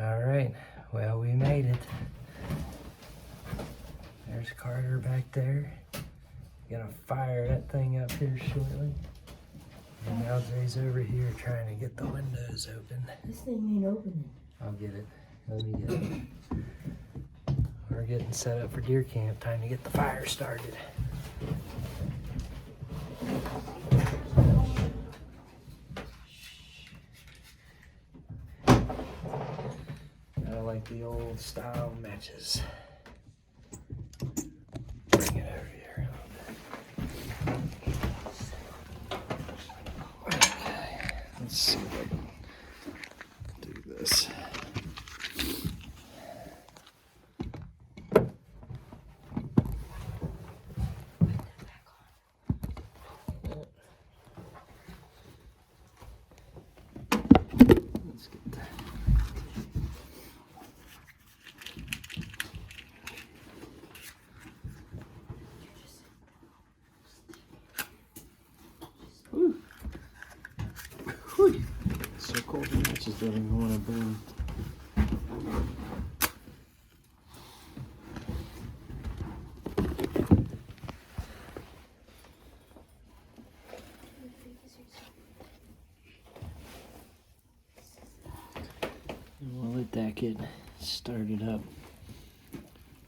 All right, well, we made it. There's Carter back there. Gonna fire that thing up here shortly. And now Jay's over here trying to get the windows open. This thing ain't opening. I'll get it. Let me get it. We're getting set up for deer camp. Time to get the fire started. I like the old style matches. Bring it over here. Okay, let's see if I can do this. Let's get that. Whew. Whew. It's so cold the matches don't even want to burn. And we'll let that get started up.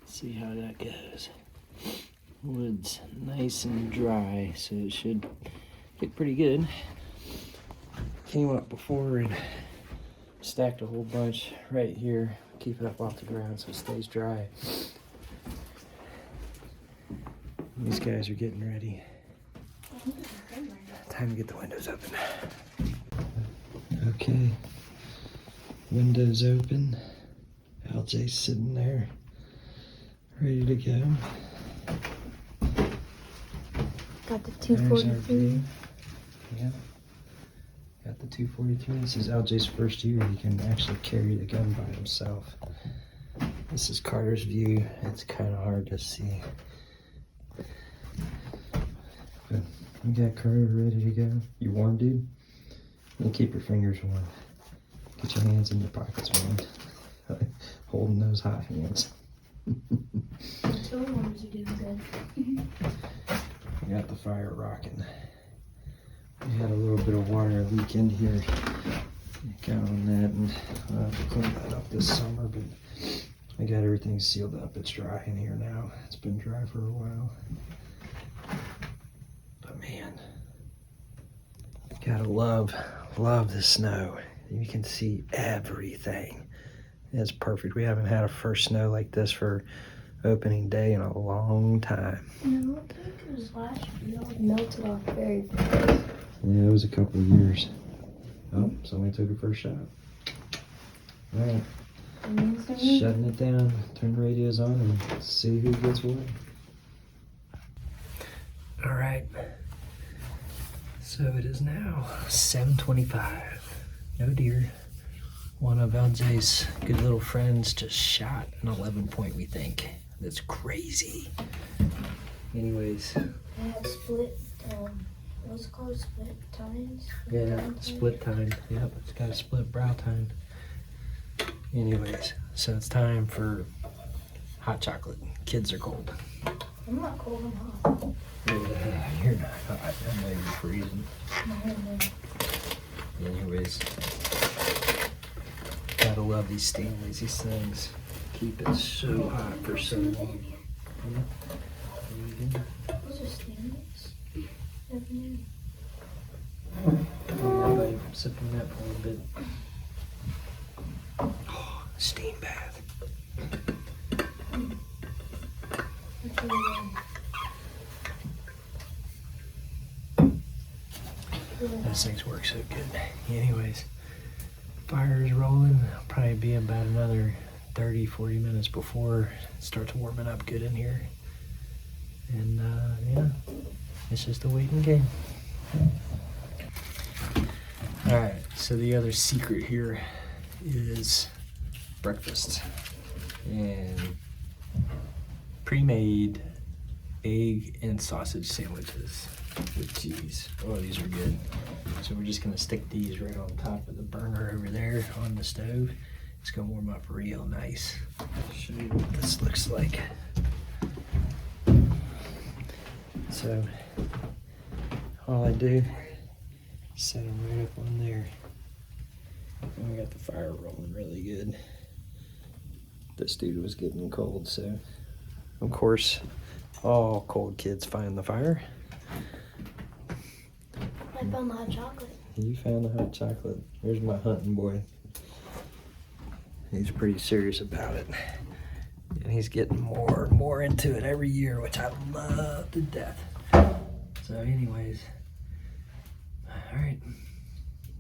See how that goes. Wood's nice and dry, so it should get pretty good. Came up before and stacked a whole bunch right here. Keep it up off the ground so it stays dry. These guys are getting ready. Time to get the windows open. Okay, windows open. LJ's sitting there, ready to go. Got the There's our 243. view. Yeah. Got the 243. This is LJ's first year. He can actually carry the gun by himself. This is Carter's view. It's kind of hard to see. But you got Carter ready to go. You warm, dude? And keep your fingers warm. Get your hands in your pockets warm. Holding those hot hands. Two ones are doing good. We got the fire rocking. We had a little bit of water leak in here. Got on that, and I'll have to clean that up this summer, but I got everything sealed up. It's dry in here now. It's been dry for a while. But man, gotta love the snow. You can see everything. It's perfect. We haven't had a first snow like this for opening day in a long time. No, I think it was last year. It melted off very fast. Yeah, it was a couple of years. Oh, somebody took a first shot. All right, shutting it down. Turn the radios on and see who gets what. All right. So it is now 7:25. No deer. One of LJ's good little friends just shot an 11 point, we think. That's crazy. Anyways. They had split, what's it called? Split tines? Yeah, split tine. Yep, it's got a split brow tine. Anyways, so it's time for hot chocolate. Kids are cold. I'm not cold, I'm hot. You're not hot. I know you're freezing. Anyways, gotta love these Stanleys. These things keep it so hot for so long. Those are Stanleys? Everybody sipping that for a bit. Oh, steam bath. Those things work so good. Anyways, fire is rolling. It'll probably be about another 30-40 minutes before it starts warming up good in here. And yeah, it's just a waiting game. All right, so the other secret here is breakfast and pre-made egg and sausage sandwiches with cheese. Oh, these are good. So we're just gonna stick these right on top of the burner over there on the stove, It's gonna warm up real nice. I'll show you what this looks like. So all I do is set them right up on there. And we got the fire rolling really good. This dude was getting cold, so of course all cold kids find the fire. I found the hot chocolate. You found the hot chocolate. Here's my hunting boy. He's pretty serious about it. And he's getting more and more into it every year, which I love to death. So anyways, all right.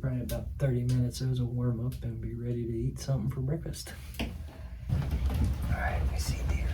Probably about 30 minutes, those will warm up and be ready to eat something for breakfast. All right, let me see deer.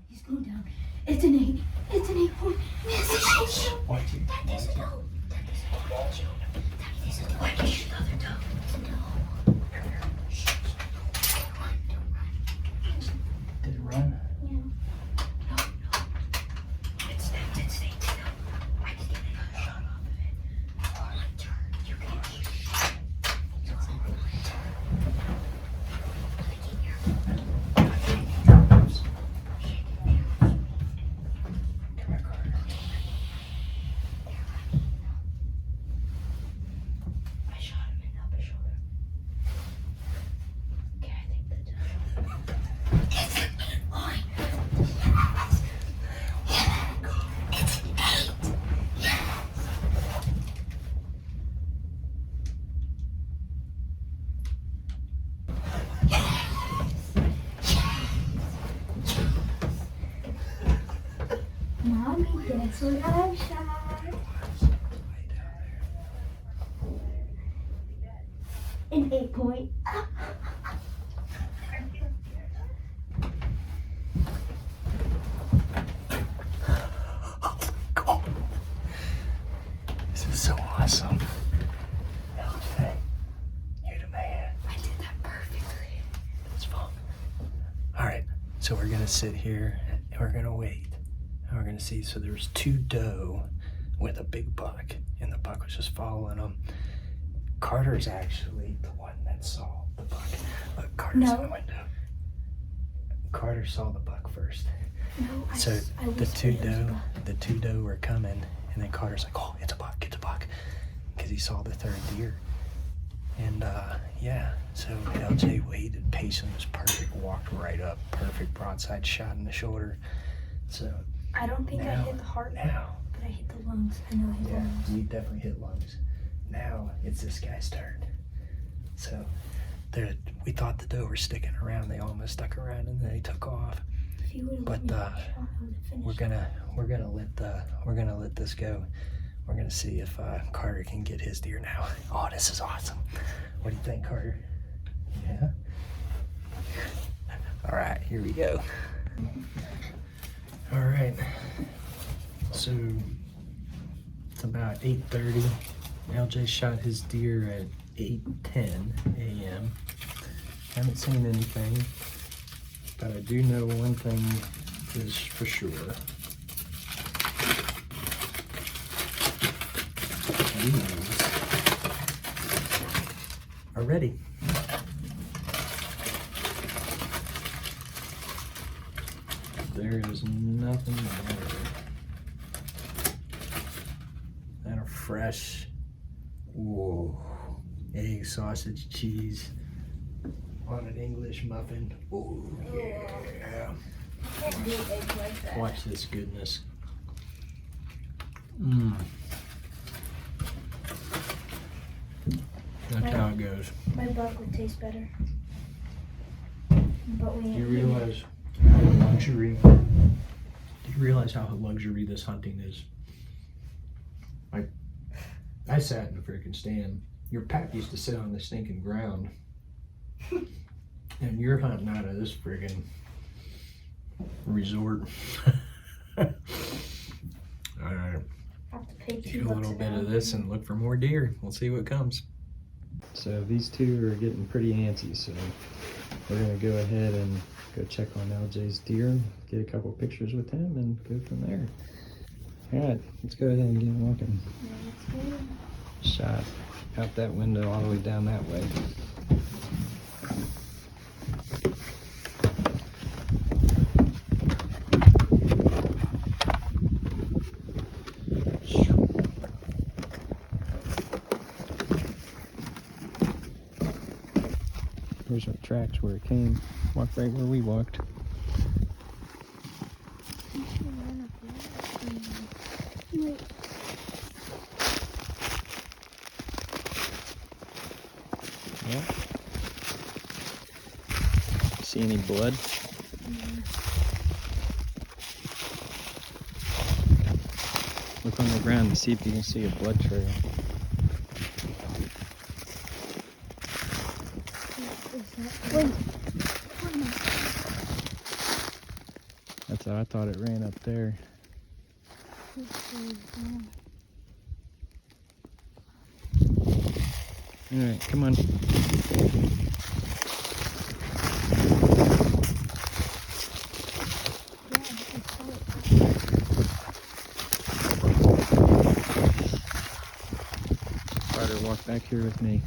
He's going down. It's an 8. It's an 8 point. Yes, it's a Watch it. That is a doe. That is a doe. That is a doe. Why can't you shoot the other doe? It's a doe. Don't run. Did it run? Yeah. No. It snapped. It stayed still. I just get another shot off of it. Oh, turn. You can keep Mommy, guess what I shot? An 8 point. Cool. This is so awesome. Okay. You're the man. I did that perfectly. That's fun. All right. So we're going to sit here and we're going to wait. And we're going to see. So there's 2 doe with a big buck, and the buck was just following them. Carter's actually the one that saw the buck. Look, Carter's in the window. Carter saw the buck first. No, So I the whispered two it was a doe, buck. the 2 doe were coming, and then Carter's like, "Oh, it's a buck, because he saw the 3rd deer." And yeah, so LJ waited, pacing was perfect, walked right up, perfect broadside shot in the shoulder. So I don't think I hit the heart now, but I hit the lungs. I know I hit the lungs. You definitely hit lungs. Now it's this guy's turn. So we thought the doe were sticking around. They almost stuck around and then they took off. If you would But we're gonna let this go. We're gonna see if Carter can get his deer now. Oh, this is awesome. What do you think, Carter? Yeah. All right, here we go. All right. So it's about 8:30. LJ shot his deer at 8:10 a.m. Haven't seen anything, but I do know one thing is for sure. These are ready. There is nothing better than a fresh, whoa, egg, sausage, cheese on an English muffin. Oh yeah. I can't do eggs like that. Watch this goodness. That's how it goes. My buck would taste better. But we Do ain't you eating realize how luxury? Do you realize how luxury this hunting is? I sat in the freaking stand. Your pap used to sit on the stinking ground, and you're hunting out of this friggin' resort. All right, have to pay eat a $2 little an bit hour. of this and look for more deer. We'll see what comes. So these two are getting pretty antsy, so we're gonna go ahead and go check on LJ's deer, get a couple pictures with him, and go from there. All right, let's go ahead and get walking. Yeah, let's go. Shot out that window all the way down that way. Here's our tracks where it came. Walk right where we walked. Wait. Yeah. See any blood? Look on the ground to see if you can see a blood trail. Wait. That's how I thought it ran up there. Alright, come on. Carter, walk back here with me.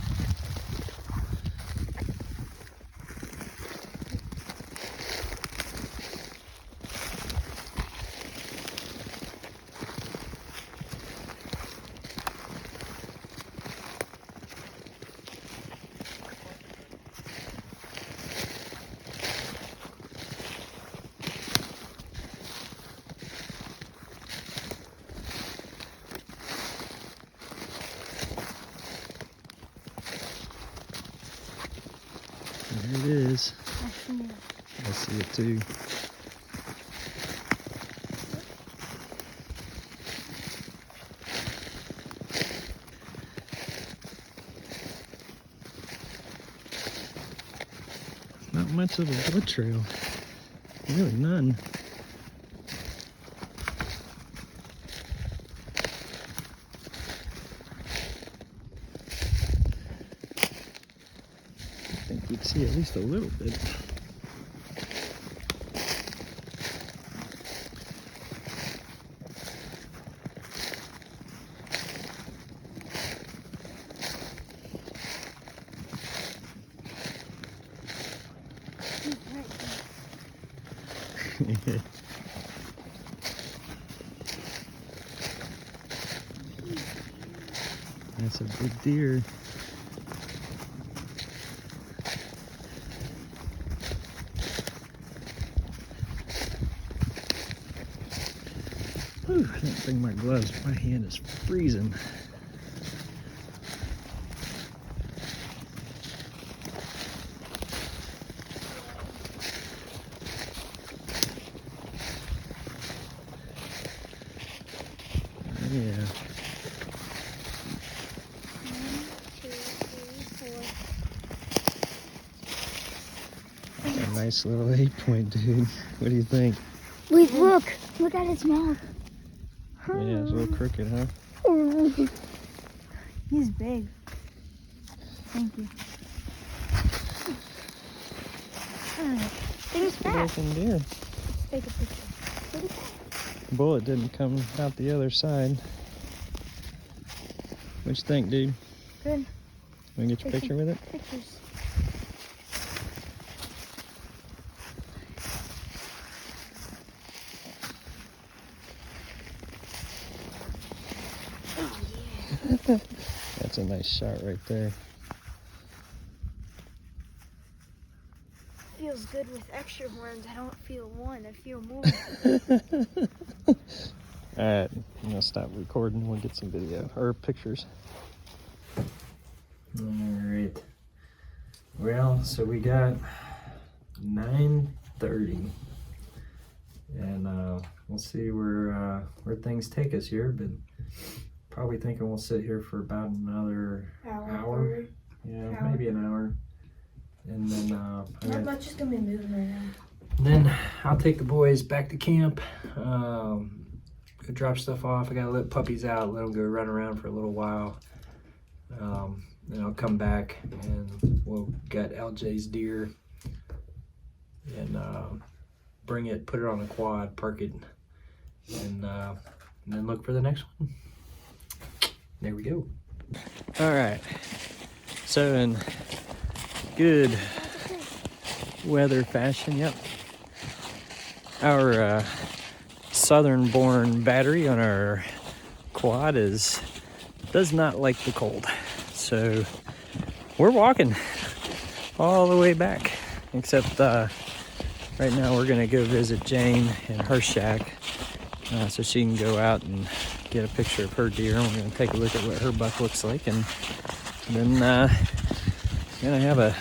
There it is. I see it too. Not much of a blood trail. Really none. I think you'd see at least a little bit. That's a big deer. I didn't bring my gloves. My hand is freezing. Yeah. 1, 2, 3, 4. A nice little 8-point, dude. What do you think? Wait, look! Look at its mouth. Yeah, it's a little crooked, huh? He's big. Thank you. Thing's Good fat. looking deer. Let's take a picture. Look at that. Bullet didn't come out the other side. What you think, dude? Good. Want to get your picture with it? Pictures. Oh, yeah. That's a nice shot right there. Feels good with extra horns. I don't feel one. I feel more. Alright, I'm gonna stop recording. We'll get some video or pictures. Alright. Well, so we got 9:30. And we'll see where things take us here, but probably thinking we'll sit here for about another hour. Yeah, maybe an hour. And then I'm not just gonna be moving right now. then I'll take the boys back to camp. Go drop stuff off. I gotta let puppies out, let them go run around for a little while. Then I'll come back and we'll get LJ's deer and bring it, put it on the quad, park it, and then look for the next one. There we go. All right. So in good weather fashion, yep. Our southern-born battery on our quad does not like the cold, so we're walking all the way back. Except right now we're gonna go visit Jane in her shack, so she can go out and get a picture of her deer. And we're gonna take a look at what her buck looks like, and then gonna have a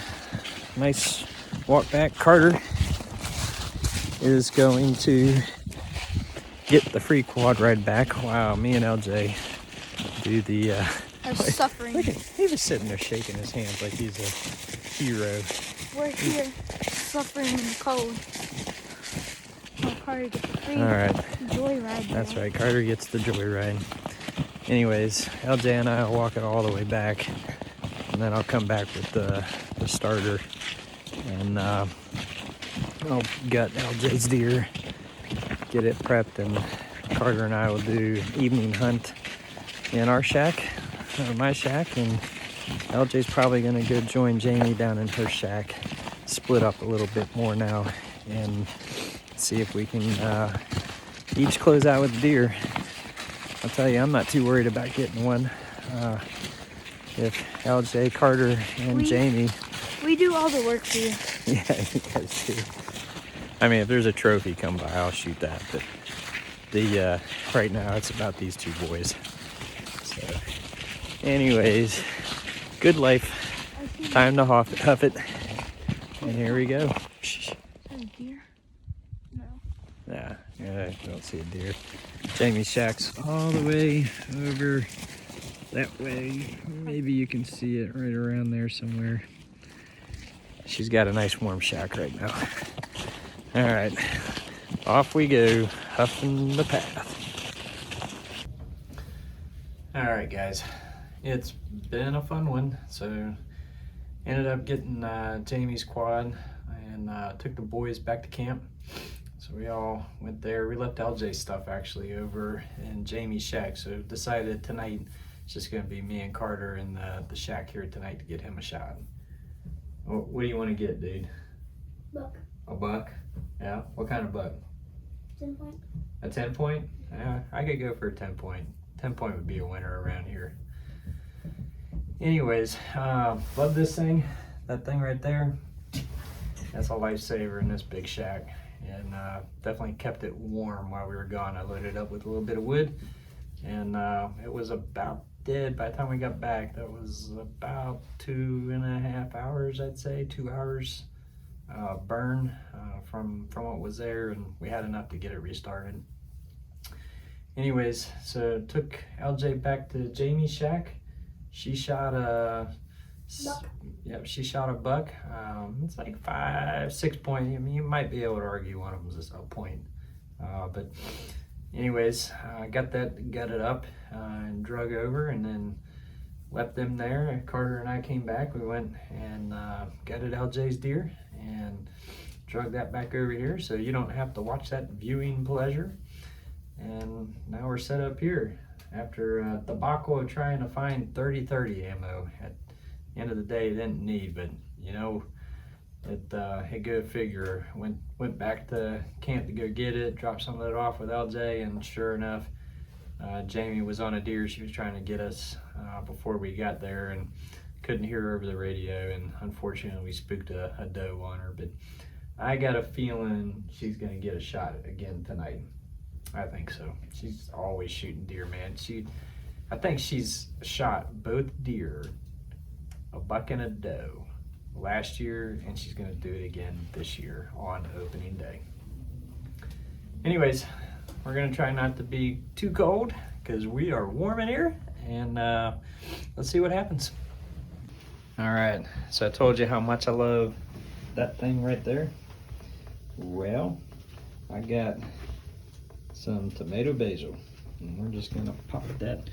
nice walk back. Carter is going to get the free quad ride back. Wow, me and LJ do the I'm suffering. look at, he was sitting there shaking his hands like he's a hero. We're here suffering in the cold. Oh, Carter gets the free joyride. That's right, Carter gets the joyride. Anyways, LJ and I will walk it all the way back, and then I'll come back with the starter, and I'll gut LJ's deer, get it prepped, and Carter and I will do evening hunt in our shack, or my shack, and LJ's probably gonna go join Jamie down in her shack, split up a little bit more now, and see if we can each close out with a deer. I'll tell you, I'm not too worried about getting one. If LJ, Carter, and Jamie... We do all the work for you. Yeah, you guys do. I mean, if there's a trophy come by, I'll shoot that. But right now, it's about these two boys. So, anyways, good life. Time to huff it. And here we go. Is that a deer? No. Yeah, I don't see a deer. Jamie's shack's all the way over that way. Maybe you can see it right around there somewhere. She's got a nice warm shack right now. All right, off we go, huffing the path. All right, guys, it's been a fun one. So ended up getting Jamie's quad and took the boys back to camp. So we all went there. We left LJ's stuff actually over in Jamie's shack. So decided tonight it's just gonna be me and Carter in the shack here tonight to get him a shot. What do you want to get, dude? Buck. A buck? Yeah. What kind of buck? 10-point. A 10-point? Yeah, I could go for a 10-point. 10-point would be a winner around here. Anyways, love this thing. That thing right there. That's a lifesaver in this big shack. and definitely kept it warm while we were gone. I loaded it up with a little bit of wood, and it was about dead by the time we got back. That was about 2.5 hours, I'd say, 2 hours burn from what was there, and we had enough to get it restarted. Anyways, so took LJ back to Jamie's shack. She shot a Buck. Yep, she shot a buck. It's like 5, 6 point. I mean, you might be able to argue one of them is a point. But anyways, got that gutted up and drug over, and then left them there. Carter and I came back. We went and gutted LJ's deer and drug that back over here, so you don't have to watch that viewing pleasure. And now we're set up here after a debacle of trying to find 30-30 ammo. At the end of the day, didn't need, but you know, it go figure. Went back to camp to go get it, dropped some of it off with LJ, and sure enough, Jamie was on a deer she was trying to get us before we got there, and couldn't hear her over the radio, and unfortunately we spooked a doe on her. But I got a feeling she's gonna get a shot again tonight. I think so. She's always shooting deer, man. I think she's shot both deer, a buck and a doe, last year, and she's gonna do it again this year on opening day. Anyways, we're gonna try not to be too cold because we are warm in here, and let's see what happens. All right, so I told you how much I love that thing right there. Well, I got some tomato basil, and we're just gonna pop that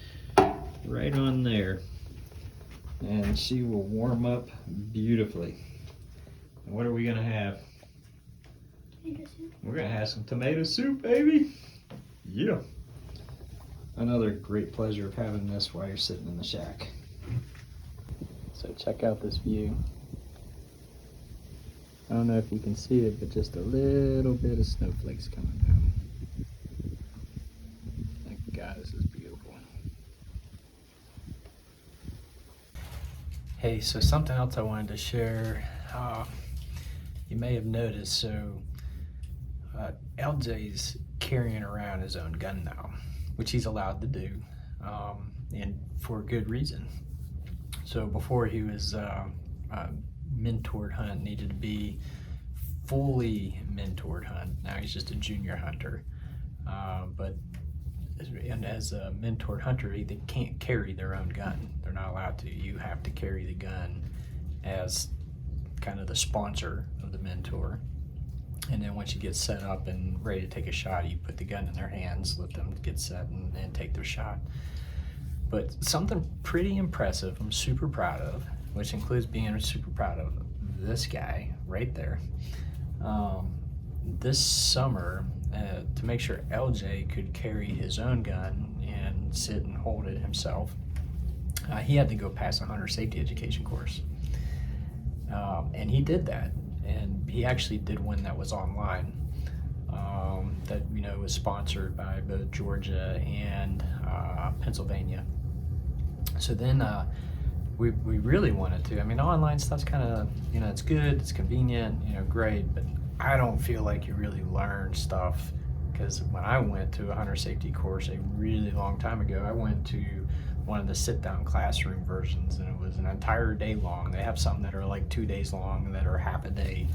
right on there, and she will warm up beautifully. And what are we gonna have? We're gonna have some tomato soup, baby. Yeah. Another great pleasure of having this while you're sitting in the shack. So check out this view. I don't know if you can see it, but just a little bit of snowflakes coming down. God, this is beautiful. Hey, so something else I wanted to share. You may have noticed, so LJ's carrying around his own gun now, which he's allowed to do, and for good reason. So before he was mentored hunt, needed to be fully mentored hunt. Now he's just a junior hunter, and as a mentored hunter, they can't carry their own gun. They're not allowed to. You have to carry the gun as kind of the sponsor of the mentor. And then once you get set up and ready to take a shot, you put the gun in their hands, let them get set and take their shot. But something pretty impressive I'm super proud of, which includes being super proud of this guy right there. This summer, to make sure LJ could carry his own gun and sit and hold it himself, he had to go pass a hunter safety education course. And he did that, and he actually did one that was online, that was sponsored by both Georgia and Pennsylvania. So then we really wanted to. I mean, online stuff's kind of, it's good, it's convenient, great, but I don't feel like you really learn stuff, because when I went to a hunter safety course a really long time ago, I went to one of the sit-down classroom versions, and it was an entire day long. They have some that are like 2 days long that are half a day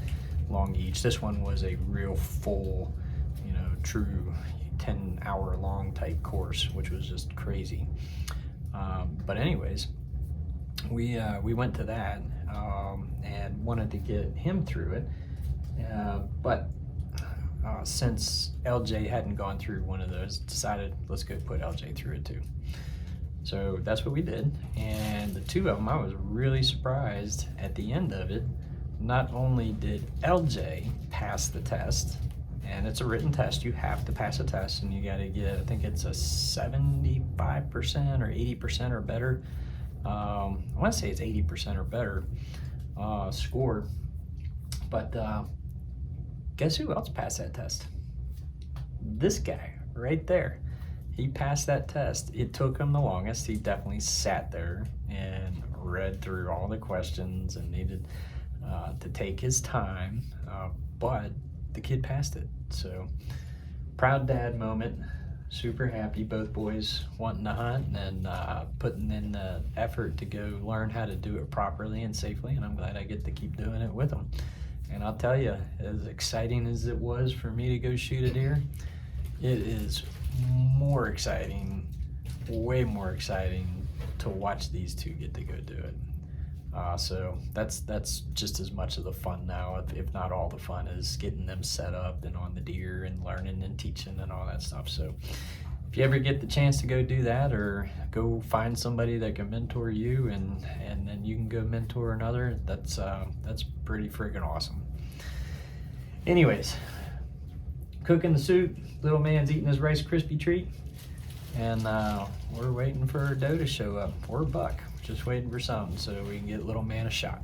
long each. This one was a real full, true 10-hour long type course, which was just crazy. But anyways, we went to that and wanted to get him through it. But since LJ hadn't gone through one of those, decided let's go put LJ through it too. So that's what we did, and the two of them, I was really surprised at the end of it. Not only did LJ pass the test, and it's a written test, you have to pass a test, and you got to get, I think it's a 75% or 80% or better. I want to say it's 80% or better score. But guess who else passed that test? This guy right there. He passed that test. It took him the longest. He definitely sat there and read through all the questions and needed to take his time. But the kid passed it. So proud dad moment. Super happy, both boys wanting to hunt and putting in the effort to go learn how to do it properly and safely, and I'm glad I get to keep doing it with them. And I'll tell you, as exciting as it was for me to go shoot a deer, it is more exciting, way more exciting to watch these two get to go do it. So that's just as much of the fun now, if not all the fun, is getting them set up and on the deer and learning and teaching and all that stuff. So if you ever get the chance to go do that, or go find somebody that can mentor you and then you can go mentor another, that's pretty freaking awesome. Anyways, cooking the soup, little man's eating his Rice Krispie treat, and we're waiting for Doe to show up, or Buck. Just waiting for something so we can get little man a shot.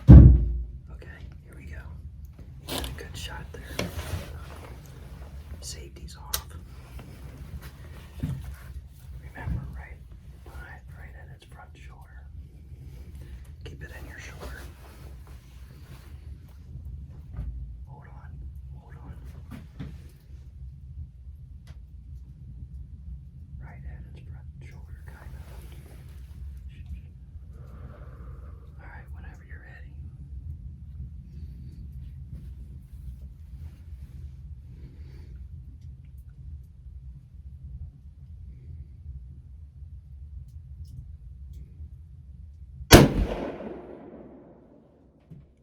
Okay, here we go. Got a good shot there. Safety's off. Remember, right in its front shoulder. Keep it in your shoulder. Hold on. Right in its front shoulder, kind of. All right, whenever you're ready.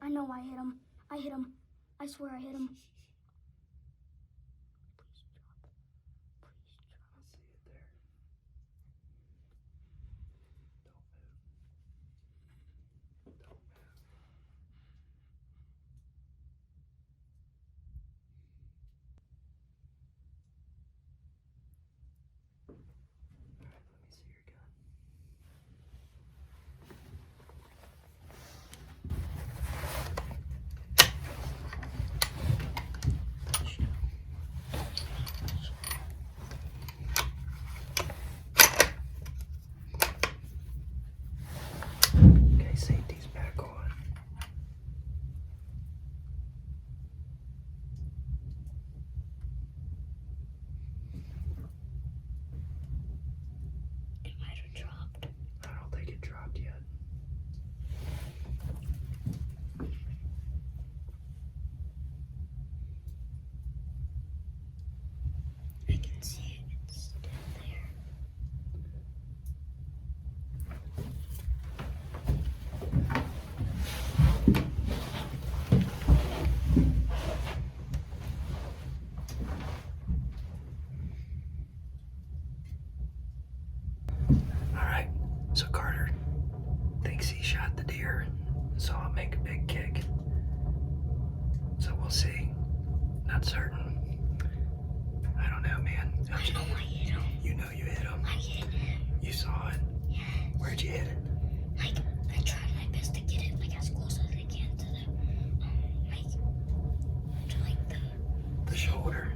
I know I hit him. I hit him. I swear I hit him. Okay, safety's back on. It might have dropped. I don't think it dropped yet. I can see it. It's still there. All right, so Carter thinks he shot the deer, saw him make a big kick. So we'll see. Not certain. I don't know, man. I know I hit him. You know you hit him. I hit him. You saw it. Yeah. Where'd you hit it? Like, I tried my best to get it like as close as I can to the The shoulder.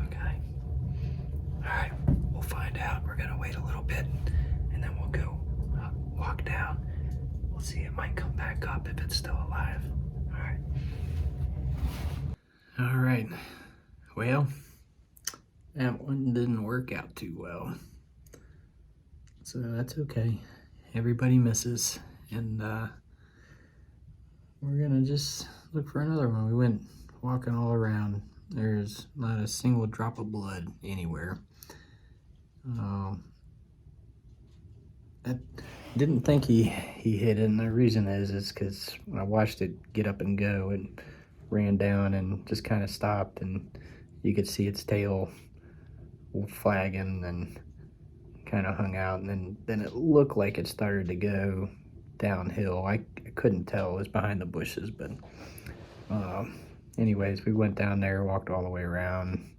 Okay. All right, we'll find out. We're gonna wait a little bit, and then we'll go walk down. We'll see. It might come back up if it's still alive. All right. All right. Well, that one didn't work out too well. So that's okay. Everybody misses, and we're gonna just look for another one. We went walking all around. There's not a single drop of blood anywhere. I didn't think he hit it, and the reason is because when I watched it get up and go, it ran down and just kind of stopped, and you could see its tail flagging and kind of hung out, and then it looked like it started to go downhill. I couldn't tell. It was behind the bushes, but anyways, we went down there, walked all the way around,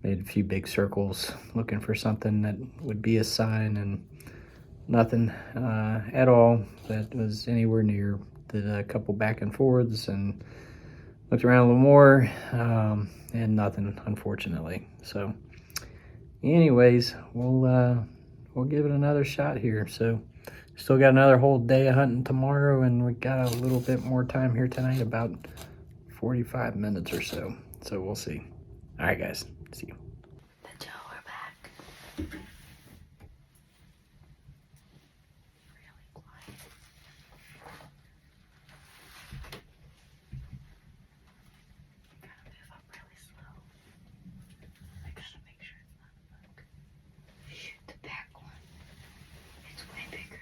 made a few big circles looking for something that would be a sign, and nothing at all that was anywhere near. Did a couple back and forths and looked around a little more, and nothing, unfortunately. So anyways, we'll give it another shot here. So still got another whole day of hunting tomorrow, and we got a little bit more time here tonight, about 45 minutes or so. So we'll see. All right, guys. See you. The Joe, we're back. Really quiet. Gotta move up really slow. I gotta make sure it's not a bug. Shoot the back one. It's way bigger.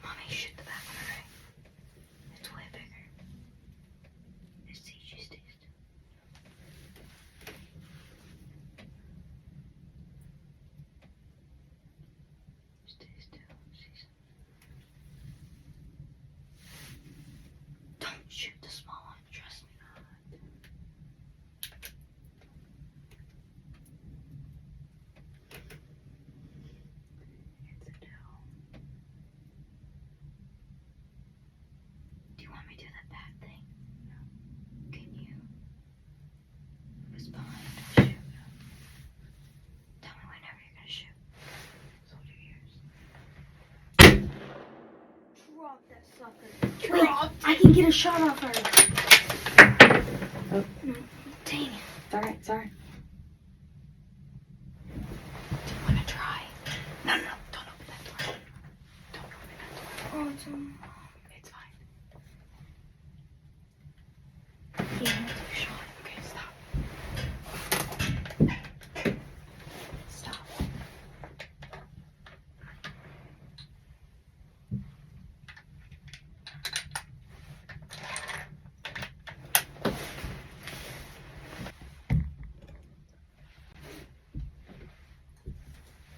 Mommy, shoot the back one, alright? It's way bigger. Just stay still. Stay still. Don't shoot the small one, trust me. It's a doe. Do you want me to do that bad thing? No. Can you? It's behind. Shoot. Tell me whenever you're gonna shoot. Hold your ears. Drop that sucker. Drop. I can get a shot off her. Oh. No. Dang it. It's alright, it's alright. Do you want to try? No, don't open that door. Don't open that door. Oh, it's fine. Yeah, that's a shot. Okay, stop. Stop.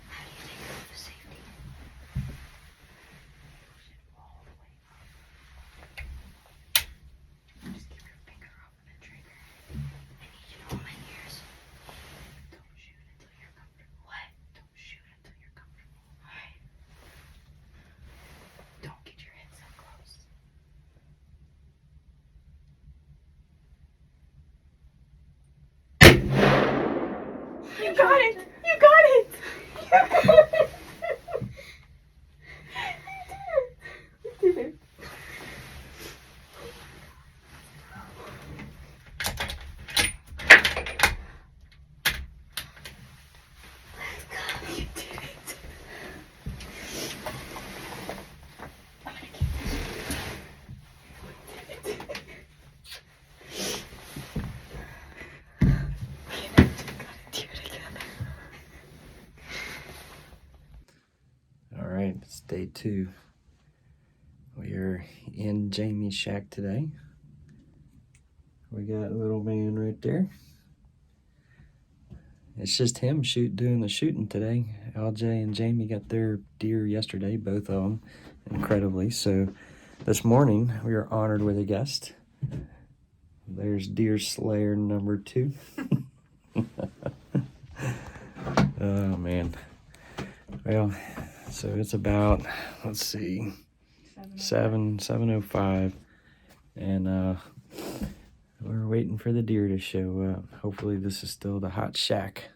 How do you take it off the safety? Push it all the way up. Just keep your finger off of the trigger. I need you to hold my ears. Don't shoot until you're comfortable. What? Don't shoot until you're comfortable. Alright. Don't get your head so close. You got it! You got it! You got it! You did it. You did it. I'm gonna keep this. Do it again. All right, it's day 2. We are in Jamie's shack today. We got little man right there. It's just him doing the shooting today. LJ and Jamie got their deer yesterday, both of them, incredibly. So this morning we were honored with a guest. There's deer slayer number 2. Oh man. Well, so it's about, let's see, 7:05, and we're waiting for the deer to show up. Hopefully this is still the hot shack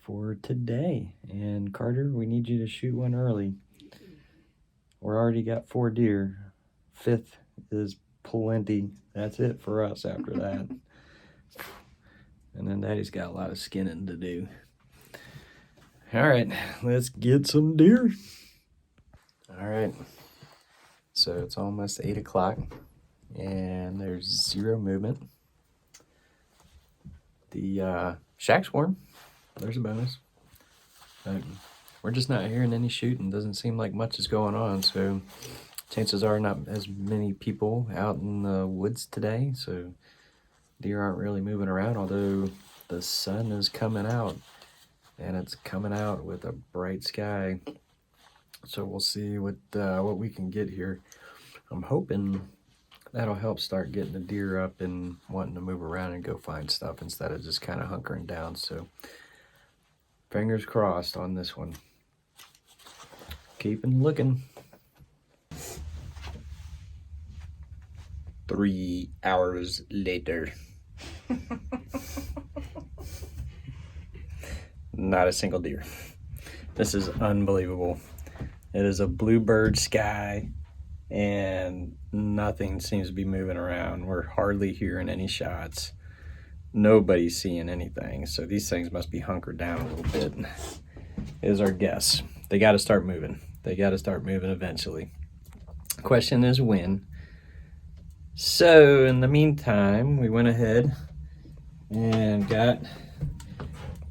for today. And Carter, we need you to shoot one early. We're already got 4 deer. 5th is plenty. That's it for us after that. And then Daddy's got a lot of skinning to do. All right, let's get some deer. All right, so it's almost 8 o'clock and there's 0 movement. The shack's warm. There's a bonus. But we're just not hearing any shooting. Doesn't seem like much is going on, so chances are not as many people out in the woods today, so deer aren't really moving around, although the sun is coming out, and it's coming out with a bright sky. So we'll see what we can get here. I'm hoping that'll help start getting the deer up and wanting to move around and go find stuff instead of just kind of hunkering down. So fingers crossed on this one. Keeping looking. 3 hours later. Not a single deer. This is unbelievable. It is a bluebird sky, and nothing seems to be moving around. We're hardly hearing any shots. Nobody's seeing anything, so these things must be hunkered down a little bit, is our guess. They got to start moving. They got to start moving eventually. The question is when. So in the meantime, we went ahead and got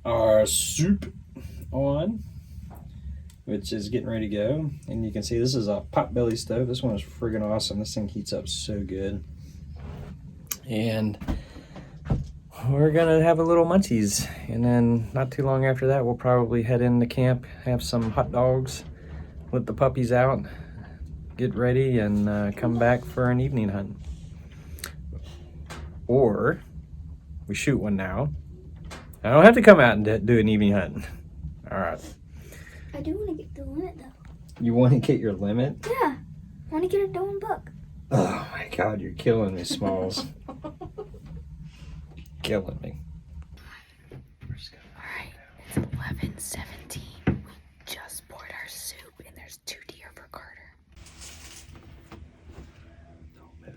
our soup on, which is getting ready to go. And you can see this is a potbelly stove. This one is friggin' awesome. This thing heats up so good. And we're gonna have a little munchies, and then not too long after that we'll probably head into camp, have some hot dogs, let the puppies out, get ready, and come back for an evening hunt. Or we shoot one now. I don't have to come out and do an evening hunt. All right. I do want to get the limit though. You want to get your limit? Yeah. I want to get a Doe and Buck. Oh my God, you're killing me, Smalls. Killing me. Alright, it's 11:17. We just poured our soup and there's 2 deer for Carter. Don't move.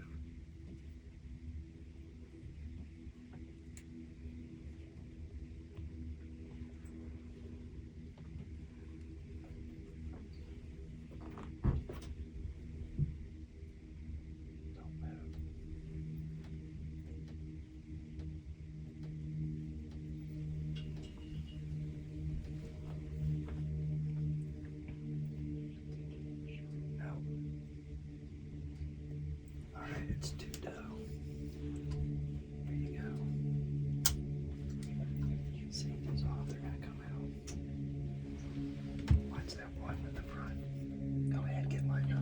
It's 2 doe. There you go. Safety's off, they're gonna come out. Watch that one at the front. Go ahead, get lined up.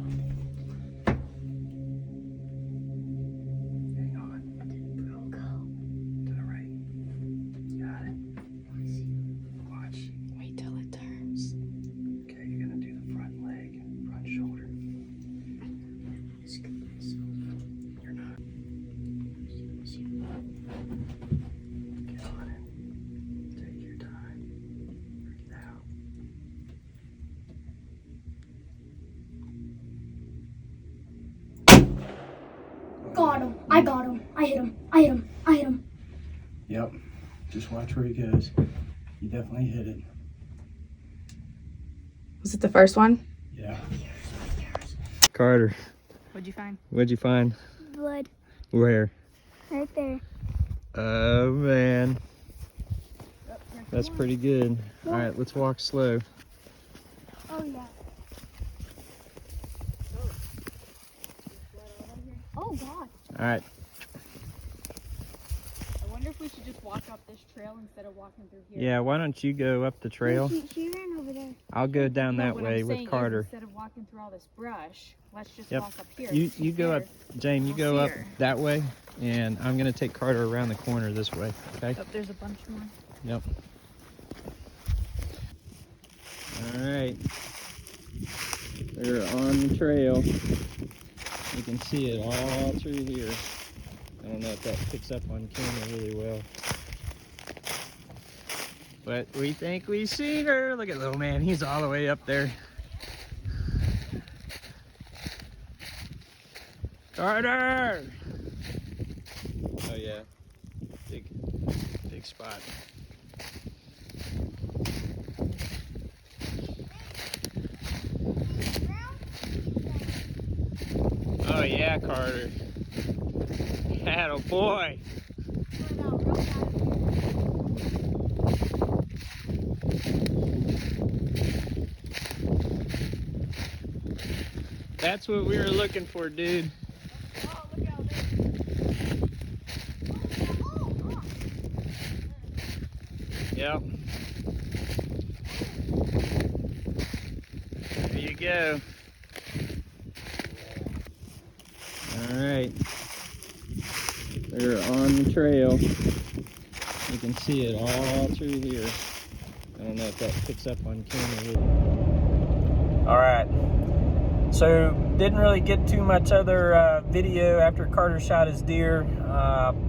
Hang on. Bro, go. To the right. Got it. Watch. Wait till it turns. Okay, you're gonna do the front leg, front shoulder. You're not. Get on it. Take your time. Breathe out. Got him. I got him. I hit him. I hit him. I hit him. Yep. Just watch where he goes. You definitely hit it. Was it the first one? Yeah. Carter, What'd you find? what'd you find? Blood. Where? Right there. Oh man. That's pretty good. All right, let's walk slow. Oh, yeah. Oh, God. All right. I wonder if we should just walk up this trail instead of walking through here. Yeah, why don't you go up the trail? She ran over there. I'll go down No, that what way I'm with saying is Carter. instead of walking through all this brush, let's just Yep. walk up here. You go up, Jane, you We'll go see up her. that way, and I'm gonna take Carter around the corner this way, okay? Oh, there's a bunch more. Yep. All right. They're on the trail. You can see it all through here. I don't know if that picks up on camera really well. But we think we see her. Look at little man, he's all the way up there. Carter! Oh yeah, big spot. Oh yeah, Carter. Atta boy. That's what we were looking for, dude. Oh, look out there. Yep. There you go. All right. They're on the trail. You can see it all through here. I don't know if that picks up on camera. All right. So didn't really get too much other video after Carter shot his deer,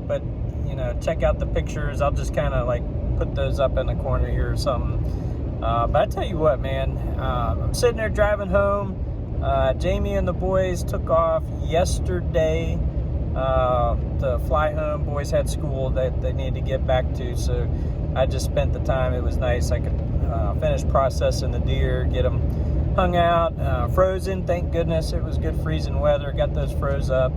but you know, check out the pictures. I'll just kind of like put those up in the corner here or something. But I tell you what, man, I'm sitting there driving home. Jamie and the boys took off yesterday to fly home. Boys had school that they needed to get back to, so I just spent the time. It was nice. I could finish processing the deer, get them hung out, frozen. Thank goodness it was good freezing weather. Got those froze up,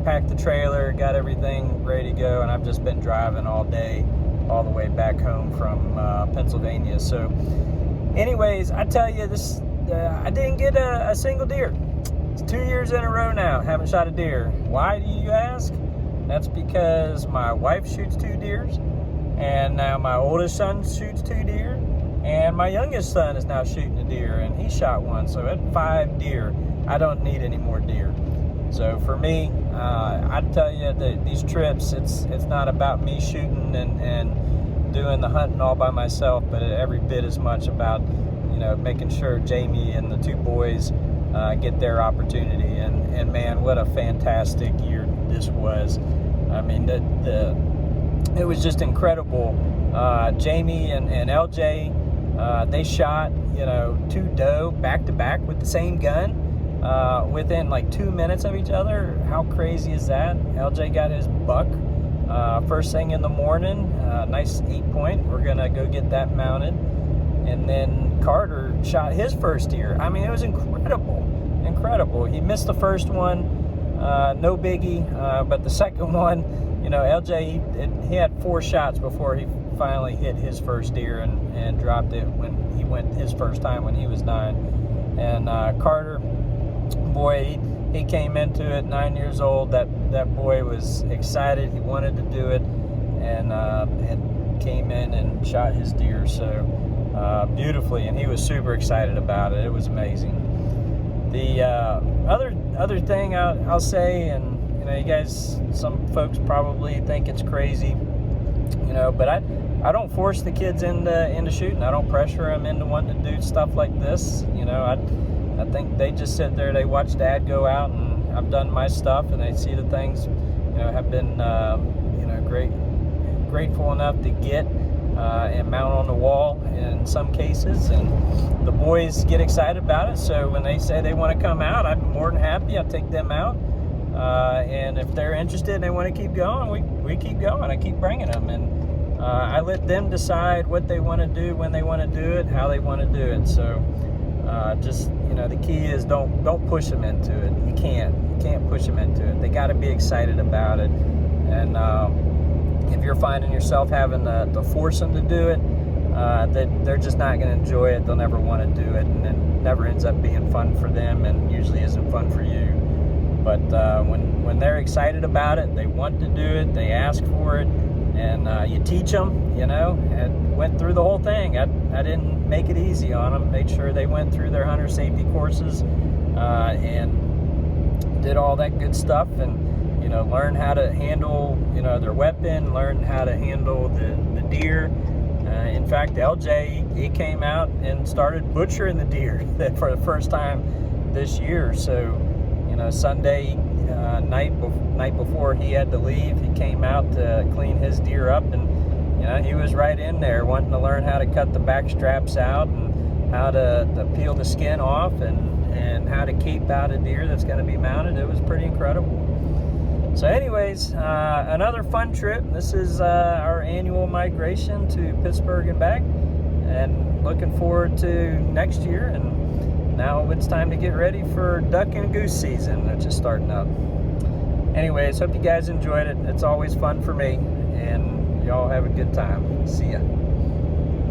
packed the trailer, got everything ready to go, and I've just been driving all day, all the way back home from Pennsylvania. So anyways, I tell you, this I didn't get a single deer. It's 2 years in a row now, haven't shot a deer. Why, do you ask? That's because my wife shoots 2 deers, and now my oldest son shoots 2 deer, and my youngest son is now shooting a deer, and he shot 1. So at 5 deer, I don't need any more deer. So for me, I'd tell you that these trips, it's not about me shooting and doing the hunting all by myself, but every bit as much about, you know, making sure Jamie and the 2 boys get their opportunity. And man, what a fantastic year this was. I mean, it was just incredible. Jamie and LJ, they shot, you know, 2 doe back to back with the same gun. Within like 2 minutes of each other. How crazy is that? LJ got his buck first thing in the morning, nice 8-point. We're gonna go get that mounted. And then Carter shot his first deer. I mean, it was incredible. He missed the first one, no biggie, but the second one, you know, LJ, he had 4 shots before he finally hit his first deer and dropped it when he went his first time when he was 9. And Carter, boy, he came into it 9 years old. That boy was excited. He wanted to do it, and came in and shot his deer beautifully, and he was super excited about it. It was amazing. The other thing I'll say, and you know, you guys, some folks probably think it's crazy, you know, but I don't force the kids into shooting. I don't pressure them into wanting to do stuff like this. You know, I think they just sit there, they watch Dad go out, and I've done my stuff, and they see the things, you know, have been, you know, grateful enough to get and mount on the wall in some cases, and the boys get excited about it. So when they say they want to come out, I'm more than happy. I'll take them out, and if they're interested and they want to keep going, we keep going. I keep bringing them, and I let them decide what they want to do, when they want to do it, how they want to do it. So just, you know, the key is don't push them into it. You can't push them into it. They got to be excited about it. And if you're finding yourself having to force them to do it, they're just not going to enjoy it. They'll never want to do it, and it never ends up being fun for them, and usually isn't fun for you. But when they're excited about it, they want to do it, they ask for it, and you teach them, you know, and went through the whole thing. I didn't make it easy on them. Made sure they went through their hunter safety courses and did all that good stuff, and, you know, learn how to handle, you know, their weapon, learn how to handle the deer. In fact, LJ, he came out and started butchering the deer for the first time this year. So, you know, Sunday night before he had to leave, he came out to clean his deer up, and, you know, he was right in there wanting to learn how to cut the back straps out, and how to peel the skin off, and how to keep out a deer that's going to be mounted. It was pretty incredible. So anyways, another fun trip. This is our annual migration to Pittsburgh and back, and looking forward to next year. And now it's time to get ready for duck and goose season, which is starting up. Anyways, hope you guys enjoyed it. It's always fun for me, and y'all have a good time. See ya.